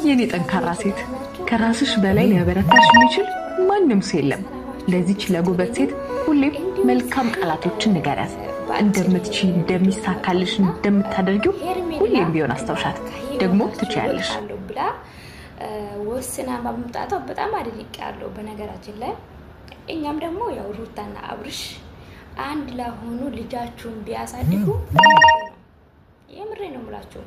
የኔ ጠንካራ ሴት ከራስሽ በላይ ሊያበረታሽ የሚችል ማንም ሰው የለም። ለዚች ለጎበት ሴት ሁሌም መልካም ቃላቶችን ንገሪያት። እንደምትቺ፣ እንደሚሳካልሽ፣ እንደምታደርጊው ሁሌም ቢሆን አስታውሻት። ደግሞ ትችያለሽ ብላ ወስና ማምጣቷ በጣም አድንቄያለሁ። በነገራችን ላይ እኛም ደግሞ ያው ሩታና አብርሽ አንድ ላይ ሆኖ ልጃችሁን ቢያሳድጉ የምሬ ነው የምላችሁ።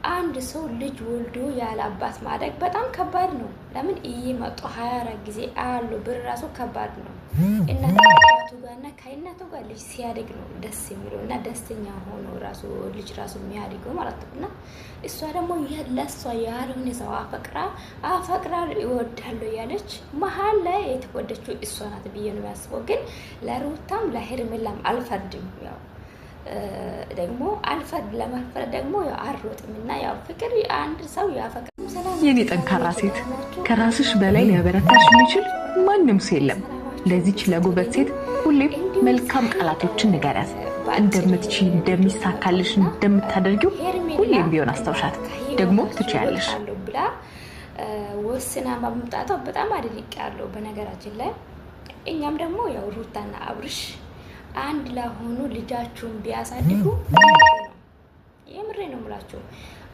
አንድ ሰው ልጅ ወልዶ ያለ አባት ማደግ በጣም ከባድ ነው። ለምን እየመጡ 24 ጊዜ አሉ ብር ራሱ ከባድ ነው። እናቱ ጋርና ከእናቱ ጋር ልጅ ሲያድግ ነው ደስ የሚለው እና ደስተኛ ሆኖ ራሱ ልጅ ራሱ የሚያድገው ማለት ነው። እና እሷ ደግሞ ለሷ ያልሆነ ሰው አፈቅራ ይወዳለሁ ያለች መሀል ላይ የተጎደችው እሷ ናት ብዬ ነው የሚያስበው። ግን ለሩታም ለሄርሜላም አልፈርድም። ያው ደግሞ አልፈርድ ለመፍረድ ደግሞ ያው አልሮጥም እና ያው ፍቅር አንድ ሰው ያፈቅር። የኔ ጠንካራ ሴት ከራስሽ በላይ ሊያበረታሽ የሚችል ማንም ሰው የለም። ለዚች ለጎበት ሴት ሁሌም መልካም ቃላቶችን ንገሪያት። እንደምትቺ፣ እንደሚሳካልሽ፣ እንደምታደርጊው ሁሌም ቢሆን አስታውሻት። ደግሞ ትችያለሽ ብላ ወስና ማምጣቷ በጣም አድንቄያለሁ። በነገራችን ላይ እኛም ደግሞ ያው ሩታና አብርሽ አንድ ላይ ሆኖ ልጃችሁን ቢያሳድጉ የምሬ ነው የምላችሁ።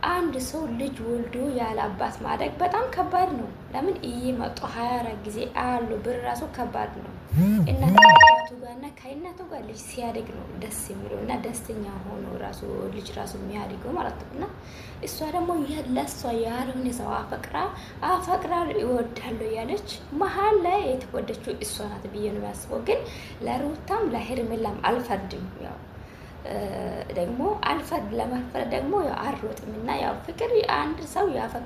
አንድ ሰው ልጅ ወልዶ ያለ አባት ማደግ በጣም ከባድ ነው። ለምን እየመጡ 24 ጊዜ አሉ ብር ራሱ ከባድ ነው። እናቱ ጋርና ከእናቱ ጋር ልጅ ሲያድግ ነው ደስ የሚለው እና ደስተኛ ሆኖ ራሱ ልጅ ራሱ የሚያድገው ማለት ነው። እና እሷ ደግሞ ለሷ ያልሆነ ሰው አፈቅራ ይወዳለሁ ያለች መሀል ላይ የተጎደችው እሷ ናት ብዬ ነው የሚያስበው። ግን ለሩታም ለሄርሜላም አልፈርድም። ያው ደግሞ አልፈርድ ለመፍረድ ደግሞ ያው አልሮጥም እና ያው ፍቅር አንድ ሰው ያፈቅር